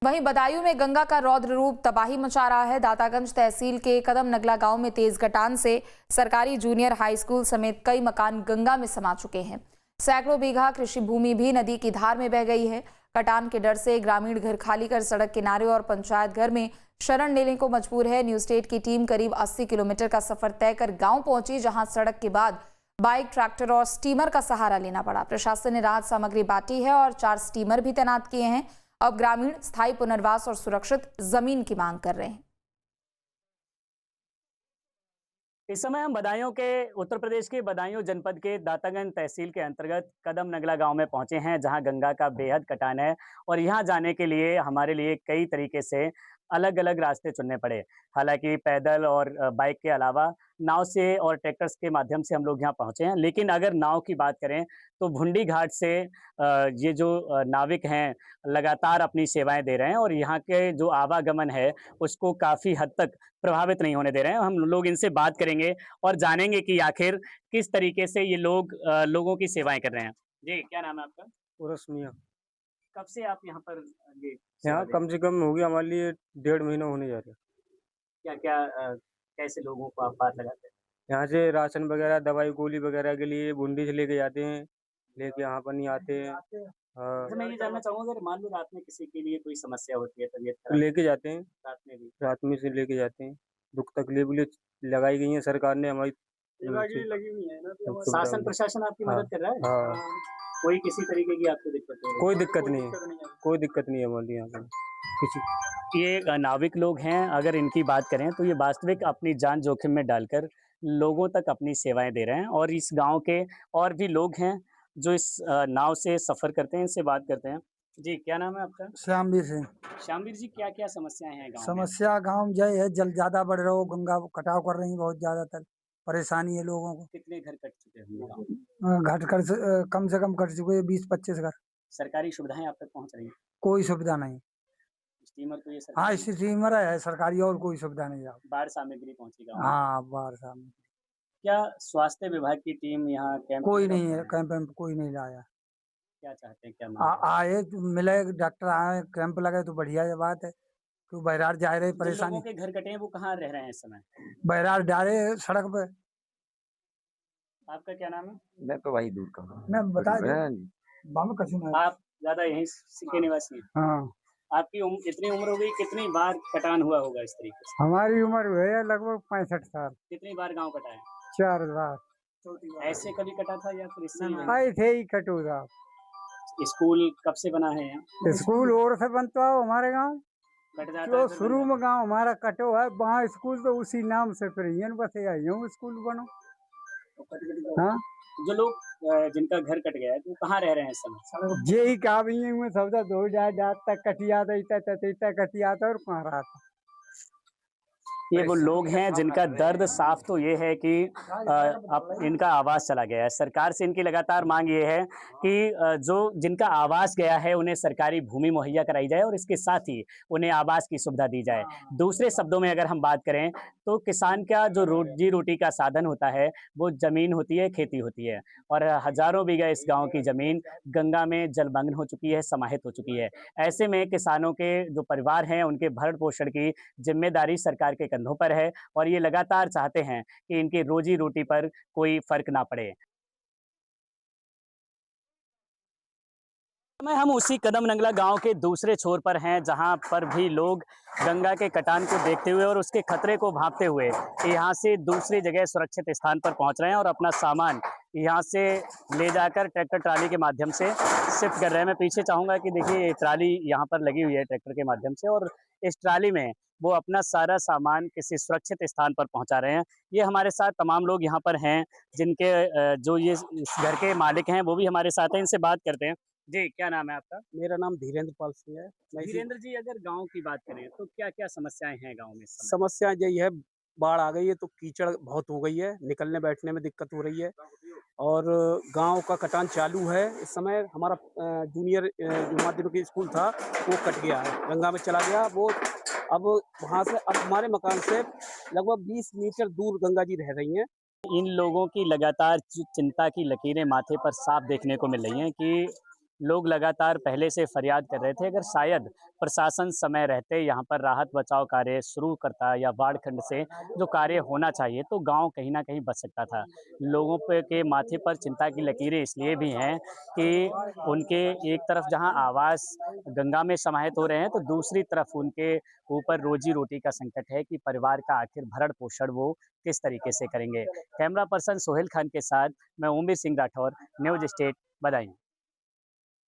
वहीं बदायूं में गंगा का रौद्र रूप तबाही मचा रहा है। दातागंज तहसील के कदम नगला गांव में तेज कटान से सरकारी जूनियर हाई स्कूल समेत कई मकान गंगा में समा चुके हैं। सैकड़ों बीघा कृषि भूमि भी नदी की धार में बह गई है। कटान के डर से ग्रामीण घर खाली कर सड़क किनारे और पंचायत घर में शरण लेने को मजबूर है। न्यूज स्टेट की टीम करीब 80 किलोमीटर का सफर तय कर गांव पहुंची, जहां सड़क के बाद बाइक, ट्रैक्टर और स्टीमर का सहारा लेना पड़ा। प्रशासन ने राहत सामग्री बांटी है और 4 स्टीमर भी तैनात किए हैं। अब ग्रामीण स्थायी पुनर्वास और सुरक्षित जमीन की मांग कर रहे हैं। इस समय हम बदायूं के उत्तर प्रदेश के बदायूं जनपद के दातागंज तहसील के अंतर्गत कदम नगला गांव में पहुंचे हैं, जहां गंगा का बेहद कटान है और यहां जाने के लिए हमारे लिए कई तरीके से अलग अलग रास्ते चुनने पड़े। हालांकि पैदल और बाइक के अलावा नाव से और ट्रैक्टर्स के माध्यम से हम लोग यहां पहुंचे हैं। लेकिन अगर नाव की बात करें तो भुंडी घाट से ये जो नाविक हैं लगातार अपनी सेवाएं दे रहे हैं और यहाँ के जो आवागमन है उसको काफ़ी हद तक प्रभावित नहीं होने दे रहे हैं। हम लोग इनसे बात करेंगे और जानेंगे कि आखिर किस तरीके से ये लोग लोगों की सेवाएं कर रहे हैं। जी, क्या नाम है आपका? उरस मियाँ। कब से आप यहाँ पर ये सेवा यहाँ दे रहे कम हैं? से कम हो गया हमारे लिए 1.5 महीना होने जा रहा है। क्या-क्या कैसे लोगों को आप पार लगाते हैं? यहाँ से राशन वगैरह, दवाई गोली वगैरह के लिए बूंदी से लेके जाते हैं, लेके यहाँ पर नहीं आते हैं। अच्छा, मैं ये जानना चाहूँगा, अगर मान लो रात में किसी के लिए कोई समस्या होती है, तबीयत तो खराब लेके जाते हैं, रात में भी? रात में से लेके जाते हैं। दुख तकलीफ लिए लगाई गई है सरकार ने हमारी लगी हुई है ना, सुविधा शासन में। प्रशासन आपकी हाँ, मदद कर रहा है? हाँ, कोई किसी तरीके की आपको दिक्कत हो रही है? कोई दिक्कत नहीं है, कोई दिक्कत नहीं है हमारे यहाँ पर किसी। ये नाविक लोग हैं, अगर इनकी बात करें तो ये वास्तविक अपनी जान जोखिम में डालकर लोगों तक अपनी सेवाएं दे रहे हैं और इस गांव के और भी लोग हैं जो इस नाव से सफर करते हैं। इनसे बात करते हैं। जी, क्या नाम है आपका? श्यामवीर सिंह। श्यामवीर जी, क्या क्या समस्याएं हैं गांव में? समस्या गांव में जय है, जल ज्यादा बढ़ रहा हो, गंगा कटाव कर रही बहुत ज्यादातर परेशानी है लोगों को। कितने घर कट चुके हैं गांव में? घट कर कम से कम कट चुके हैं 20-25 घर। सरकारी सुविधाएं आप तक पहुंच रही हैं? कोई सुविधा नहीं। स्टीमर तो ये हाँ, सरकारी स्टीमर है सरकारी, और कोई सुविधा नहीं है। बाढ़ सामग्री पहुंची गाँव में? हाँ, बाहर सामने क्या स्वास्थ्य विभाग की टीम यहाँ कैंप कोई में नहीं है, है? कैंप वैम्प कोई नहीं लाया। क्या चाहते हैं, क्या मांग है? आए तो मिले, डॉक्टर आए, कैंप लगे तो बढ़िया ये बात है। तो बहरार जा रहे जिन परेशानी, लोगों के घर कटे हैं वो कहाँ रह रहे हैं इस समय? बहरार जा रहे सड़क पे। आपका क्या नाम है? मैं तो वही दूर का हूँ। मैं बता दूं, हाँ, बाम कसूं है। आप ज्यादा यहीं के निवासी हैं? हाँ, आपकी इतनी उम्र हो गई, कितनी बार कटान हुआ होगा इस तरीके से? हमारी उम्र है लगभग 65 साल। कितनी बार गांव कटा है? 4 बार ऐसे कभी कटा था या फिर इससे ही? आए थे ही कटोरा। स्कूल कब से बना है यहाँ? स्कूल और से बनता है हमारे गांव। कट जाता जो है फिर शुरू बन में गांव हमारा कटो है, वहाँ स्कूल तो उसी नाम से फिर यहीं बस यूँ स्कूल बनो। जाता है। हाँ, जो लोग जिनका घर कट गया है तो कहाँ रह रहे हैं इस समय? यही का भी में सबदा दो जात तक कटिया था कटिया था और कहाँ रहा था। ये वो लोग हैं जिनका दर्द साफ तो ये है कि अब इनका आवास चला गया है। सरकार से इनकी लगातार मांग ये है कि जो जिनका आवास गया है उन्हें सरकारी भूमि मुहैया कराई जाए और इसके साथ ही उन्हें आवास की सुविधा दी जाए। दूसरे शब्दों में अगर हम बात करें तो किसान का जो रोजी रोटी का साधन होता है वो जमीन होती है, खेती होती है और हजारों बीघा इस गांव की जमीन गंगा में जलमग्न हो चुकी है, समाहित हो चुकी है। ऐसे में किसानों के जो परिवार हैं उनके भरण पोषण की जिम्मेदारी सरकार के कंधों पर है और ये लगातार चाहते हैं कि इनकी रोजी रोटी पर कोई फर्क ना पड़े। समय हम उसी कदम नंगला गांव के दूसरे छोर पर हैं, जहां पर भी लोग गंगा के कटान को देखते हुए और उसके खतरे को भांपते हुए यहां से दूसरी जगह सुरक्षित स्थान पर पहुंच रहे हैं और अपना सामान यहां से ले जाकर ट्रैक्टर ट्राली के माध्यम से शिफ्ट कर रहे हैं। मैं पीछे चाहूंगा कि देखिए ये ट्राली यहाँ पर लगी हुई है ट्रैक्टर के माध्यम से और इस ट्राली में वो अपना सारा सामान किसी सुरक्षित स्थान पर पहुंचा रहे हैं। ये हमारे साथ तमाम लोग यहाँ पर हैं जिनके जो ये इस घर के मालिक हैं वो भी हमारे साथ हैं। इनसे बात करते हैं। जी, क्या नाम है आपका? मेरा नाम धीरेन्द्र पाल सिंह है। धीरेन्द्र जी, अगर गांव की बात करें तो क्या-क्या समस्याएं हैं गांव में इस समय? समस्या यही है, बाढ़ आ गई है तो कीचड़ बहुत हो गई है, निकलने बैठने में दिक्कत हो रही है और गांव का कटान चालू है। इस समय हमारा जूनियर जो माध्यमिक स्कूल था वो कट गया है, गंगा में चला गया। वो अब वहाँ से अब हमारे मकान से लगभग 20 मीटर दूर गंगा जी रह रही हैं। इन लोगों की लगातार चिंता की लकीरें माथे पर साफ देखने को मिल रही हैं कि लोग लगातार पहले से फरियाद कर रहे थे, अगर शायद प्रशासन समय रहते यहाँ पर राहत बचाव कार्य शुरू करता या बाढ़ खंड से जो कार्य होना चाहिए तो गांव कहीं ना कहीं बच सकता था। लोगों पे के माथे पर चिंता की लकीरें इसलिए भी हैं कि उनके एक तरफ जहां आवास गंगा में समाहित हो रहे हैं तो दूसरी तरफ उनके ऊपर रोजी रोटी का संकट है कि परिवार का आखिर भरण पोषण वो किस तरीके से करेंगे। कैमरा पर्सन सोहेल खान के साथ मैं ओमवीर सिंह राठौर, न्यूज स्टेट, बदायूं।